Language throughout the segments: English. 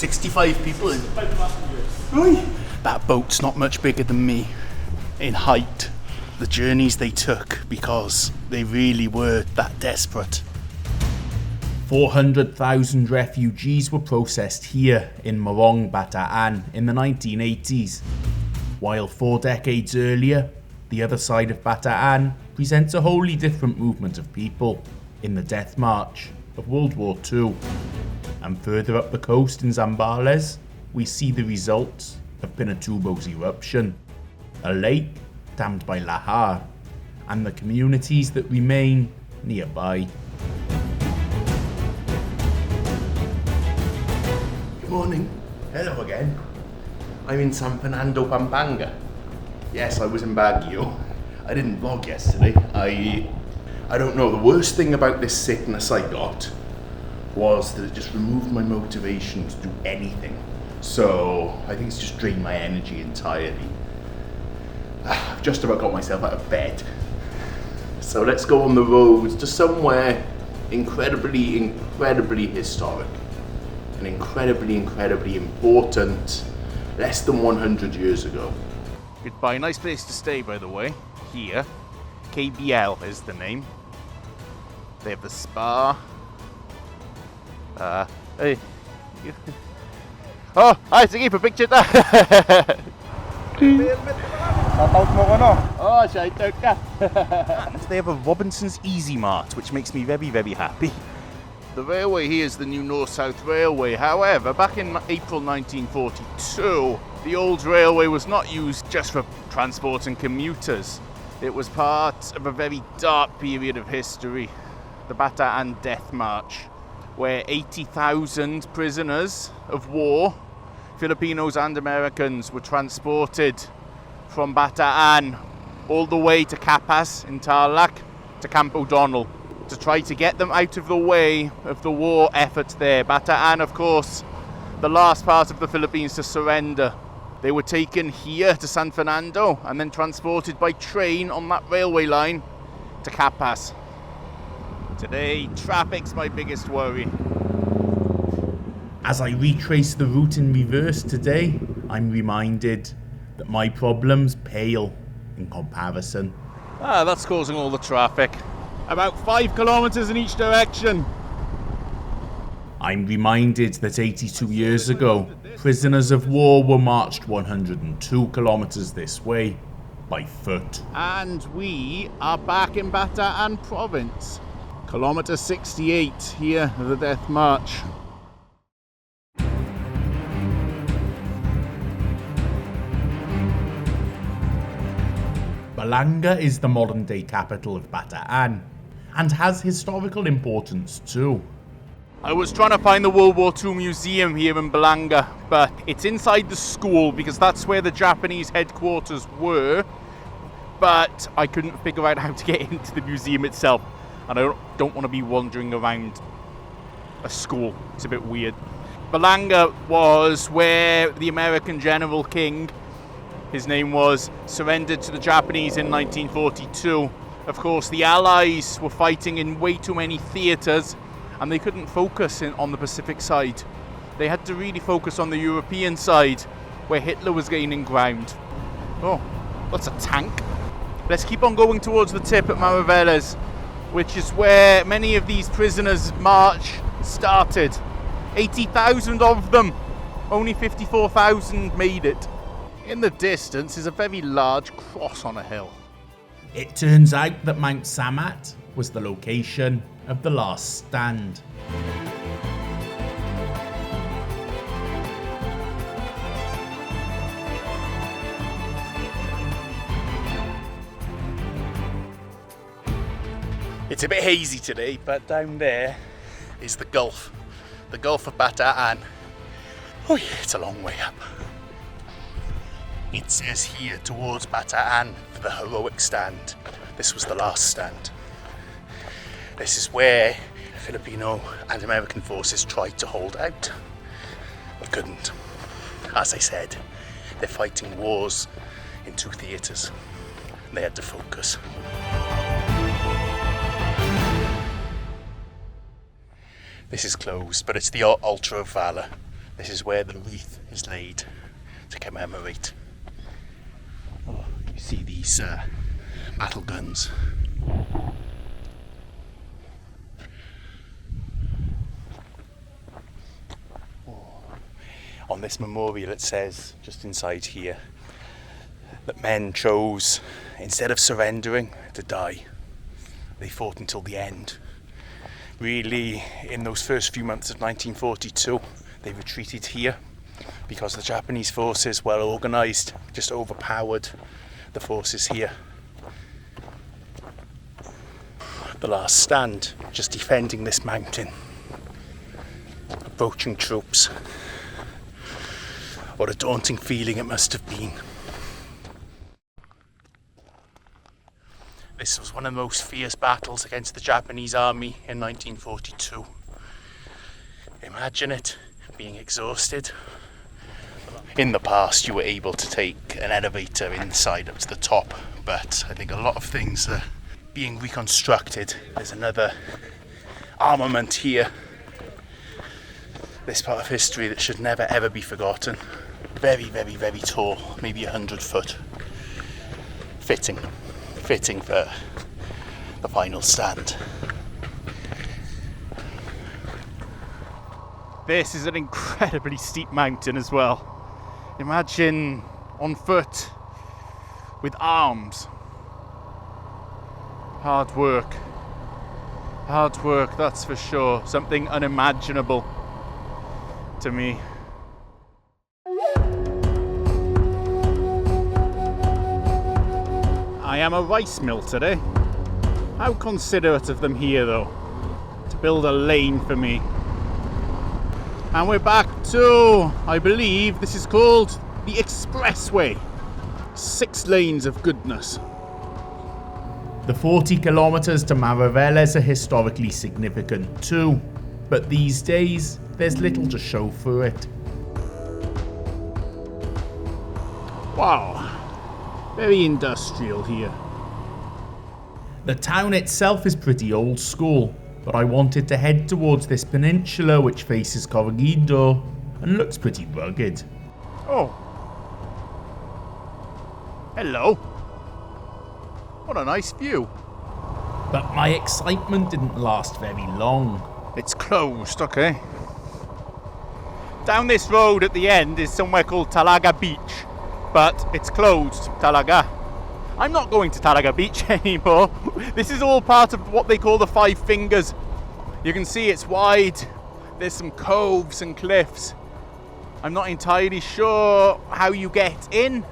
65 people in. Right. That boat's not much bigger than me in height. The journeys they took because they really were that desperate. 400,000 refugees were processed here in Morong, Bataan in the 1980s, while 4 decades earlier, the other side of Bataan presents a wholly different movement of people in the Death March of World War II. And further up the coast in Zambales, we see the results of Pinatubo's eruption, a lake dammed by lahar, and the communities that remain nearby. Good morning. Hello again. I'm in San Fernando, Pampanga. Yes, I was in Baguio. I didn't vlog yesterday. I don't know, the worst thing about this sickness I got was that it just removed my motivation to do anything. So I think it's just drained my energy entirely. I've just about got myself out of bed. So let's go on the road to somewhere incredibly historic and incredibly important, less than 100 years ago. Goodbye, nice place to stay by the way, here. KBL is the name. They have the spa. Hey. Oh, hi, sige, pa-picture ta. Shoutout mo ko, no? Oh, shoutout ka. And they have a Robinson's Easy Mart, which makes me very happy. The railway here is the new North-South Railway. However, back in April 1942, the old railway was not used just for transporting commuters. It was part of a very dark period of history, the Bataan Death March, where 80,000 prisoners of war, Filipinos and Americans, were transported from Bataan all the way to Capas in Tarlac to Camp O'Donnell to try to get them out of the way of the war effort there. Bataan, of course, the last part of the Philippines to surrender. They were taken here to San Fernando and then transported by train on that railway line to Capas. Today, traffic's my biggest worry. As I retrace the route in reverse today, I'm reminded that my problems pale in comparison. That's causing all the traffic. About 5 kilometers in each direction. I'm reminded that 82 years ago, prisoners of war were marched 102 kilometers this way by foot. And we are back in Bataan province. Kilometer 68 here of the Death March. Pampanga is the modern-day capital of Bataan and has historical importance too. I was trying to find the World War II museum here in Pampanga, but it's inside the school because that's where the Japanese headquarters were, but I couldn't figure out how to get into the museum itself, and I don't want to be wandering around a school. It's a bit weird. Pampanga was where the American General King, his name was, surrendered to the Japanese in 1942. Of course, the Allies were fighting in way too many theatres, and they couldn't focus on the Pacific side. They had to really focus on the European side, where Hitler was gaining ground. Oh, that's a tank. Let's keep on going towards the tip at Mariveles, which is where many of these prisoners' march started. 80,000 of them, only 54,000 made it. In the distance is a very large cross on a hill. It turns out that Mount Samat was the location of the last stand. It's a bit hazy today, but down there is the Gulf of Bataan. Oh yeah, it's a long way up. It says here towards Bataan for the heroic stand. This was the last stand. This is where Filipino and American forces tried to hold out, but couldn't. As I said, they're fighting wars in 2 theatres, and they had to focus. This is closed, but it's the Altar of Valor. This is where the wreath is laid to commemorate. Oh, you see these battle guns. On this memorial it says, just inside here, that men chose, instead of surrendering, to die. They fought until the end. Really, in those first few months of 1942, they retreated here because the Japanese forces, well organised, just overpowered the forces here. The last stand, just defending this mountain. Approaching troops. What a daunting feeling it must have been. This was one of the most fierce battles against the Japanese army in 1942. Imagine it, being exhausted. In the past you were able to take an elevator inside up to the top, but I think a lot of things are being reconstructed. There's another armament here. This part of history that should never ever be forgotten. Very, very, very tall, maybe 100 foot. Fitting for the final stand. This is an incredibly steep mountain as well. Imagine on foot with arms. Hard work, that's for sure. Something unimaginable to me. I am a rice mill today. How considerate of them here though, to build a lane for me. And we're back to, I believe this is called the expressway. 6 lanes of goodness. The 40 kilometres to Mariveles are historically significant too, but these days there's little to show for it. Wow, very industrial here. The town itself is pretty old school, but I wanted to head towards this peninsula which faces Corregidor and looks pretty rugged. Oh. Hello. What a nice view. But my excitement didn't last very long. It's closed, okay. Down this road at the end is somewhere called Talaga Beach, but it's closed, Talaga. I'm not going to Talaga Beach anymore. This is all part of what they call the Five Fingers. You can see it's wide. There's some coves and cliffs. I'm not entirely sure how you get in.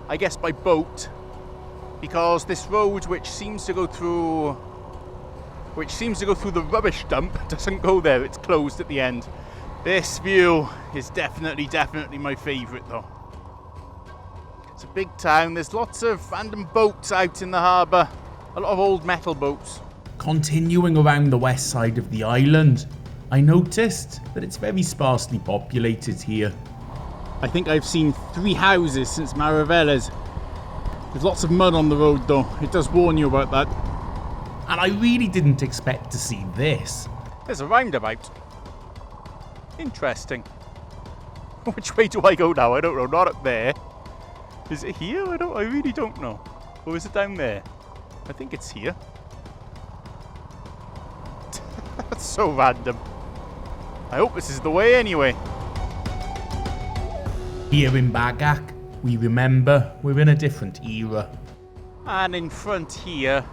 I guess by boat. Because this road, which seems to go through the rubbish dump, doesn't go there. It's closed at the end. This view is definitely my favourite though. It's a big town. There's lots of random boats out in the harbour. A lot of old metal boats. Continuing around the west side of the island, I noticed that it's very sparsely populated here. I think I've seen 3 houses since Mariveles. There's lots of mud on the road though. It does warn you about that. And I really didn't expect to see this. There's a roundabout. Interesting. Which way do I go now? I don't know. Not up there. Is it here? I really don't know. Or is it down there? I think it's here. That's so random. I hope this is the way anyway. Here in Bagak, we remember we're in a different era. And in front here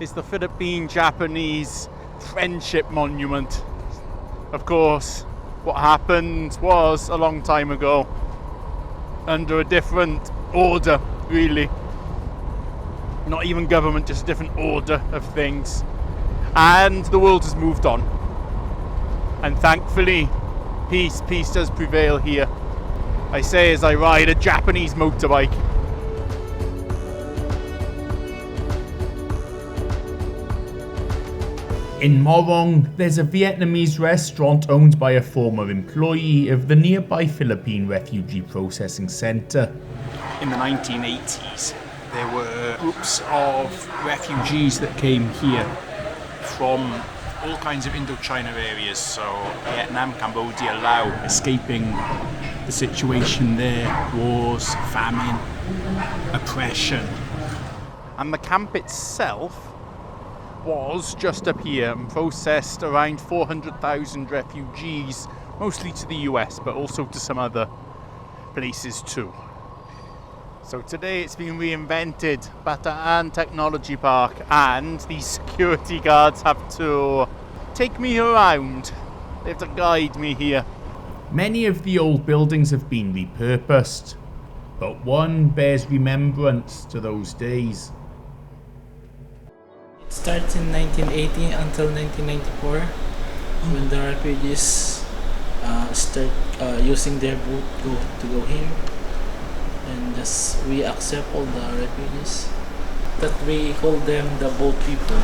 is the Philippine-Japanese Friendship Monument. Of course, what happened was a long time ago, under a different order, really. Not even government, just a different order of things. And the world has moved on. And thankfully, peace does prevail here. I say as I ride a Japanese motorbike. In Morong, there's a Vietnamese restaurant owned by a former employee of the nearby Philippine Refugee Processing Center. In the 1980s, there were groups of refugees that came here from all kinds of Indochina areas, so Vietnam, Cambodia, Laos, escaping the situation there, wars, famine, oppression. And the camp itself was just up here and processed around 400,000 refugees, mostly to the US, but also to some other places too. So today it's been reinvented, Bataan Technology Park, and these security guards have to take me around. They have to guide me here. Many of the old buildings have been repurposed, but one bears remembrance to those days. It starts in 1980 until 1994, when the refugees start using their boat to go here. And thus we accept all the refugees. That we call them the boat people.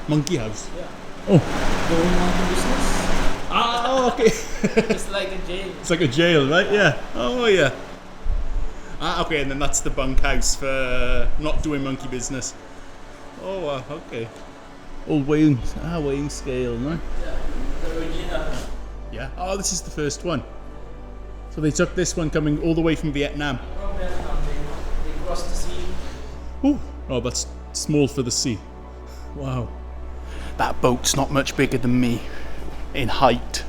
Monkey house? Yeah. Oh. Doing monkey business. Ah, okay. It's like a jail. It's like a jail, right? Yeah. Oh, yeah. Ah, okay, and then that's the bunkhouse for not doing monkey business. Oh, wow, okay. Old weighing scale, no? Yeah, the original. Yeah. Oh, this is the first one. So they took this one coming all the way from Vietnam. From Vietnam, they crossed the sea. Ooh. Oh, that's small for the sea. Wow. That boat's not much bigger than me in height.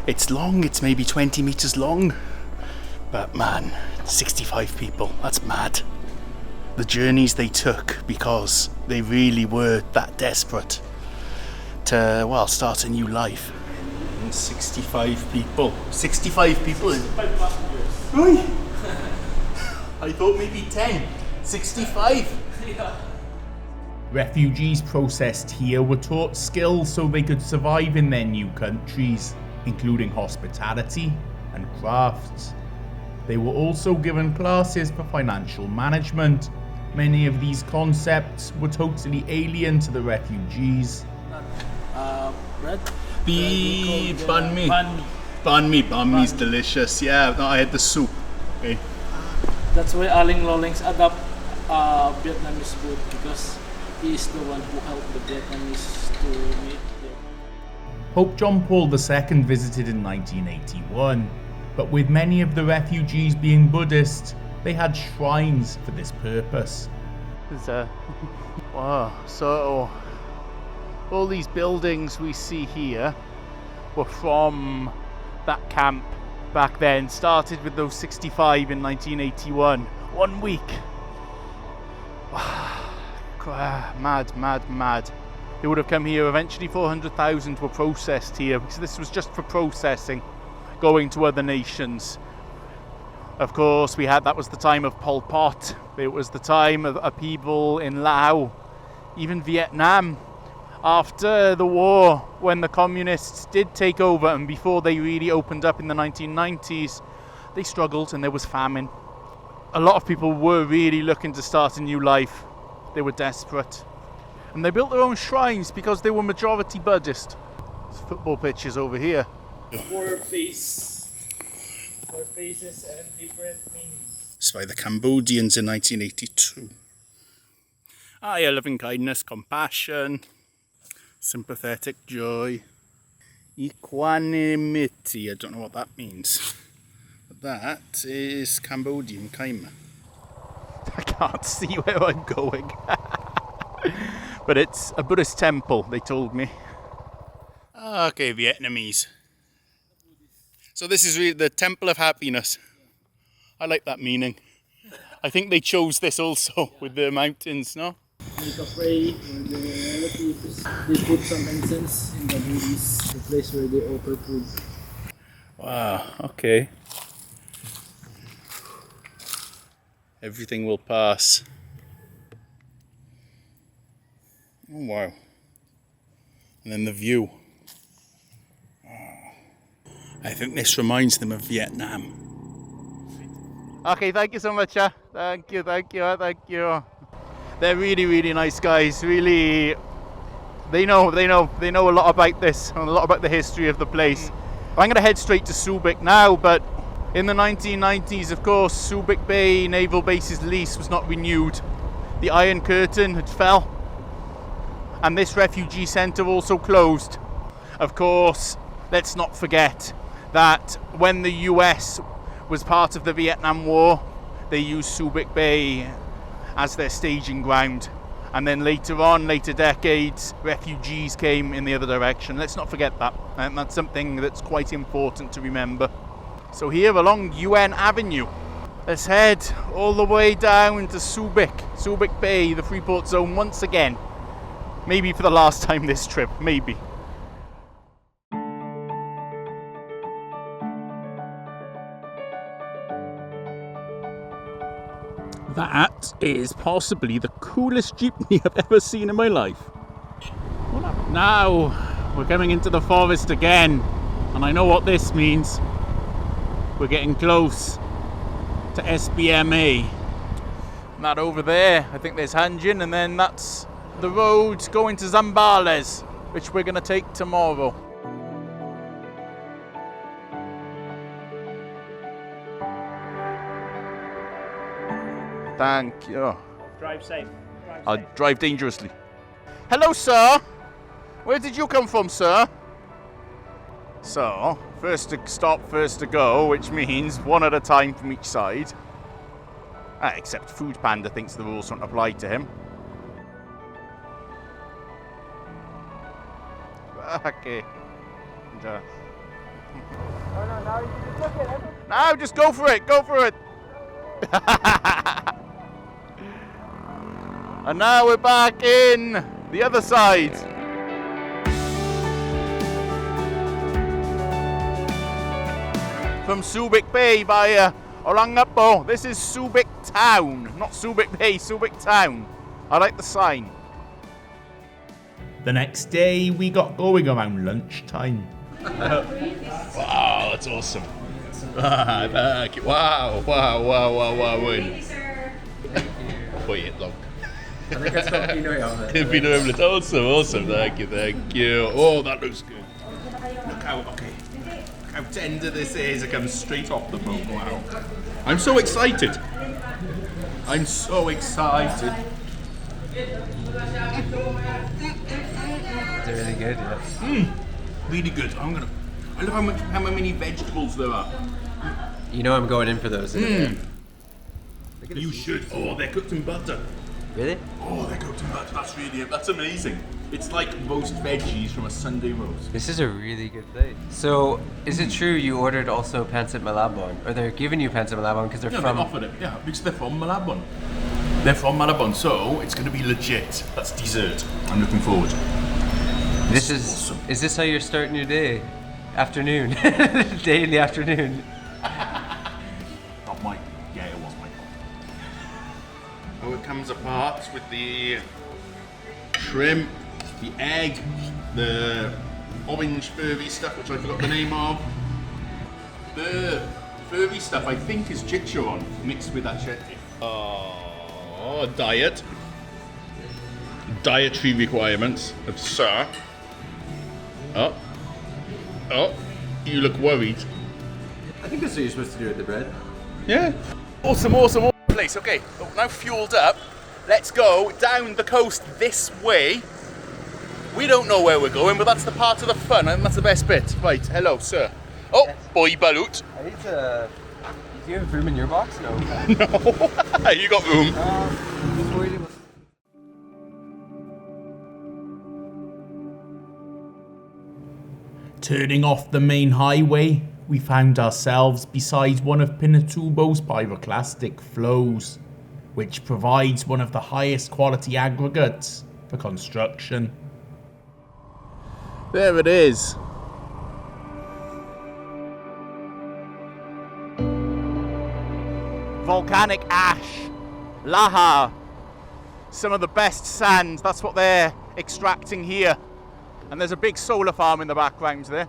It's long, it's maybe 20 meters long. But man, 65 people, that's mad. The journeys they took because they really were that desperate to, well, start a new life. And 65 people. 65 people? 5 passengers. Right. I thought maybe 10. 65. Yeah. Refugees processed here were taught skills so they could survive in their new countries, including hospitality and crafts. They were also given classes for financial management. Many of these concepts were totally alien to the refugees. Bread? The banh mi. Banh mi. Banh mi's delicious. Yeah, no, I had the soup. Okay. That's why Aling Lolings adopt Vietnamese food, because he is the one who helped the Vietnamese to make their... Pope John Paul II visited in 1981, but with many of the refugees being Buddhist, they had shrines for this purpose. Wow, so all these buildings we see here were from that camp back then. Started with those 65 in 1981. 1 week. Mad. They would have come here. Eventually 400,000 were processed here. So this was just for processing, going to other nations. Of course, that was the time of Pol Pot. It was the time of upheaval in Laos, even Vietnam. After the war, when the communists did take over, and before they really opened up in the 1990s, they struggled and there was famine. A lot of people were really looking to start a new life. They were desperate. And they built their own shrines because they were majority Buddhist. There's football pitches over here. 4 faces and different meanings. It's by the Cambodians in 1982. Yeah, loving kindness, compassion, sympathetic joy, equanimity. I don't know what that means. But that is Cambodian Kaima. I can't see where I'm going. But it's a Buddhist temple, they told me. Okay, Vietnamese. So this is really the Temple of Happiness. I like that meaning. I think they chose this also with the mountains, no? Make a pray for the relatives. They put some incense in the Buddhist, the place where they offer food. Wow, okay. Everything will pass. Oh, wow. And then the view. I think this reminds them of Vietnam. Okay, thank you so much. Thank you. They're really, really nice guys. Really, they know a lot about this and a lot about the history of the place. I'm going to head straight to Subic now, but in the 1990s, of course, Subic Bay Naval Base's lease was not renewed. The Iron Curtain had fell, and this refugee centre also closed. Of course, let's not forget that when the US was part of the Vietnam War, they used Subic Bay as their staging ground. And then later decades, refugees came in the other direction. Let's not forget that. And that's something that's quite important to remember. So here along UN Avenue, let's head all the way down to Subic Bay, the Freeport Zone once again. Maybe for the last time this trip, maybe. That is possibly the coolest jeepney I've ever seen in my life. Now, we're coming into the forest again, and I know what this means. We're getting close to SBMA. And that over there, I think there's Hanjin, and then that's the road going to Zambales, which we're going to take tomorrow. Thank you. Drive safe. I'll drive dangerously. Hello, sir. Where did you come from, sir? So, first to stop, first to go, which means one at a time from each side. Except Food Panda thinks the rules don't apply to him. Okay. Now, just go for it, go for it. And now we're back in the other side. From Subic Bay via Orangapo. This is Subic Town, not Subic Bay, Subic Town. I like the sign. The next day, we got going around lunchtime. Wow, that's awesome. Wow. Wait, look. Filipino omelette. Awesome. Thank you. Oh, that looks good. Look how tender this is. It comes straight off the bone. Wow. I'm so excited. It's really good, yeah. Really good. I love how many vegetables there are. You know I'm going in for those. You should. Oh, they're cooked in butter. Really? Oh, they're cooked in butter. That's amazing. It's like roast veggies from a Sunday roast. This is a really good place. So, is it true you ordered also pancit malabon? Or they're giving you pancit malabon because they're Yeah, from... they offered it. Yeah, because they're from Malabon. They're from Malabon, so it's going to be legit. That's dessert. I'm looking forward. This is... Awesome. Is this how you're starting your day? Afternoon. Day in the afternoon. Not my... Yeah, it was my fault. Oh, it comes apart with the shrimp, the egg, the orange furry stuff, which I forgot the name of. The furry stuff, I think, is jicharon mixed with that shetty. Oh, diet. Dietary requirements of sir. Oh, you look worried. I think that's what you're supposed to do with the bread. Yeah. awesome place. Okay, now fueled up. Let's go down the coast this way. We don't know where we're going, but that's the part of the fun, and that's the best bit. Right, hello, sir. Oh, boy balut. I need to... Do you have room in your box? No. No. You got room. Just worried about... Turning off the main highway, we found ourselves beside one of Pinatubo's pyroclastic flows, which provides one of the highest quality aggregates for construction. There it is. Volcanic ash, lahar, some of the best sand. That's what they're extracting here. And there's a big solar farm in the background there.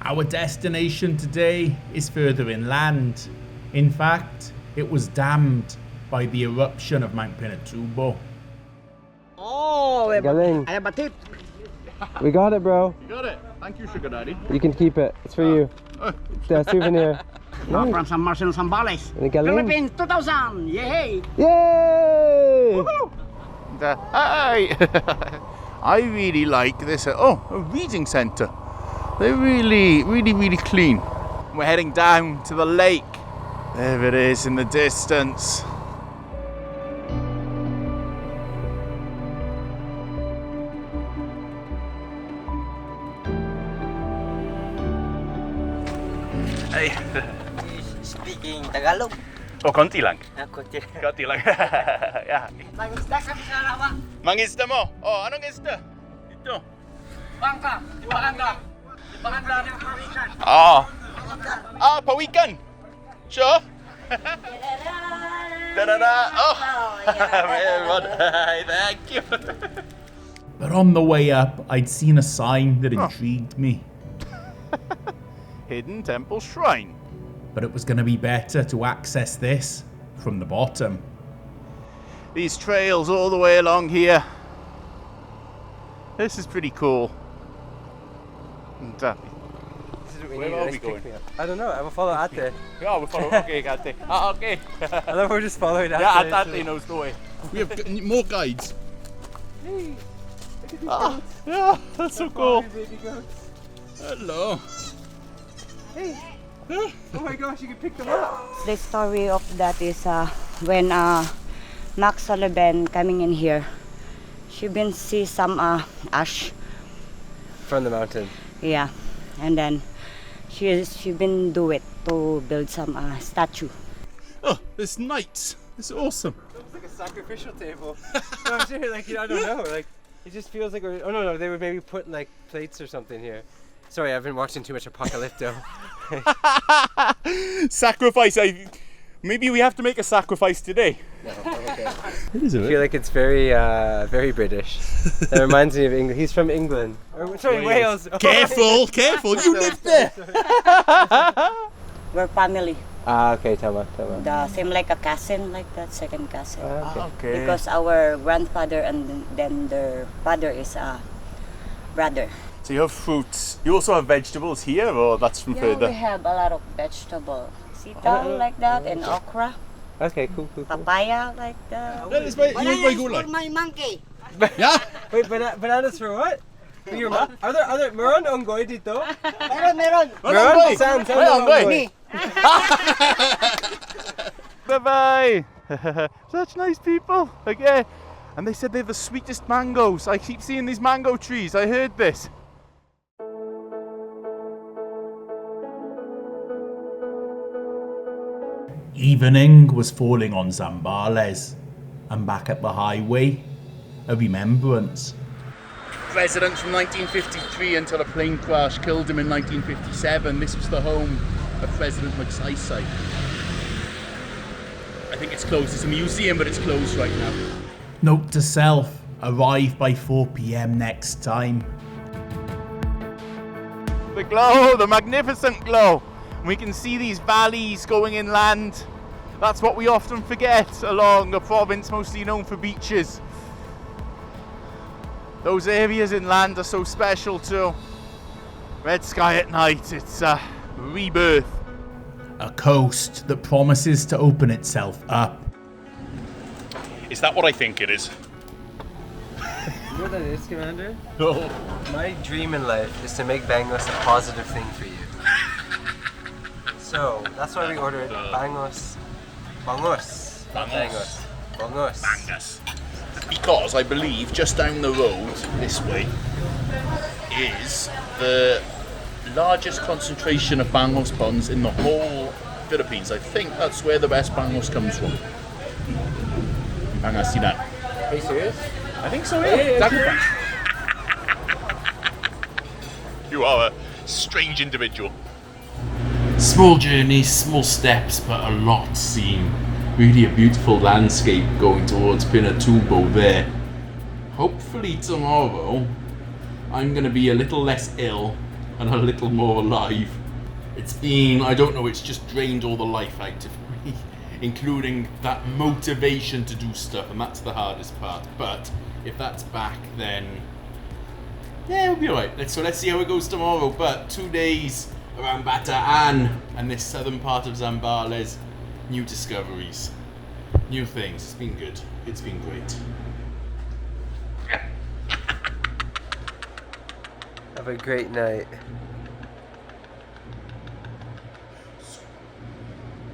Our destination today is further inland. In fact, it was dammed by the eruption of Mount Pinatubo. Oh, Galing. I have a tip. We got it, bro. You got it. Thank you, Sugar Daddy. You can keep it. It's for you. The souvenir. From San Marcelo, Zambales. Galing. Philippines 2000. Yay! Yay! Hi. I really like this. Oh, a reading centre. They're really clean. We're heading down to the lake. There it is in the distance. Hey. Speaking Tagalog. Oh, konti lang. Ako din. Konti lang. Yeah. Mangisda kami sa lawa. Mangisda mo? Oh, anong isda? Ito. Bangka. Di Bangka. Di Bangka ng Pawikan. Ah. Ah, pawikan. Sure? Da-da-da. Oh. Thank you. But on the way up, I'd seen a sign that intrigued me. Hidden Temple Shrine. But it was going to be better to access this from the bottom. These trails all the way along here. This is pretty cool. Where are we going? I don't know. I will follow Ate. Yeah, we'll follow. Okay, Ate. Ah, okay. I love we're just following Ate. Yeah, Ate knows the way. We have more guides. Hey, Ah, yeah, that's so cool. baby goats. Hello. Hey. Oh my gosh, you can pick them up. The story of that is when Max Sullivan coming in here, she been see some ash. From the mountain. Yeah, and then she been do it to build some statue. Oh, there's knights. It's awesome. It's like a sacrificial table. No, I'm serious, like, I don't know. Like, it just feels like oh no, they would maybe put like plates or something here. Sorry, I've been watching too much Apocalypto. Sacrifice. Maybe we have to make a sacrifice today. No, okay. It is a I feel like it's very, very British. That reminds me of England. He's from England. Or, sorry, Wales. Careful, you live there. We're family. Ah, okay, tama. The same like a cousin, like that second cousin. Okay. Because our grandfather and then their father is a brother. So you have fruits. You also have vegetables here, or that's from Yeah, further? we have a lot of vegetable. Sitaw like that and okra, Okay, cool. papaya like that. That is my For my monkey. Yeah. Wait, bananas for what? For your mom? Are there meron onggoy dito? Meron. Meron? Saan Onggoy. Bye-bye. Such nice people. Okay. And they said they're the sweetest mangoes. I keep seeing these mango trees. I heard this. Evening was falling on Zambales, and back at the highway, a remembrance. Resident from 1953 until a plane crash killed him in 1957. This was the home of President McSisey. I think it's closed. It's a museum, but it's closed right now. Note to self, arrive by 4 p.m. next time. The glow, the magnificent glow. We can see these valleys going inland. That's what we often forget along a province mostly known for beaches. Those areas inland are so special too. Red sky at night, it's a rebirth. A coast that promises to open itself up. Is that what I think it is? You know what that is, Kumander? No. My dream in life is to make Bangos a positive thing for you. So, that's why we ordered Bangos. Bangos. Not Bangos. Bangos. Bangos. Because I believe just down the road, this way, is the largest concentration of bangos ponds in the whole Philippines. I think that's where the best bangos comes from. Pangasinan. Are you serious? I think so, yeah. You are a strange individual. Small journeys, small steps, but a lot seen. Really a beautiful landscape going towards Pinatubo there. Hopefully tomorrow I'm going to be a little less ill and a little more alive. It's been, I don't know, it's just drained all the life out of me, including that motivation to do stuff, and that's the hardest part. But if that's back, then yeah, we'll be alright. So let's see how it goes tomorrow. But 2 days around Bataan and this southern part of Zambales, new discoveries, new things. It's been good. It's been great. a great night.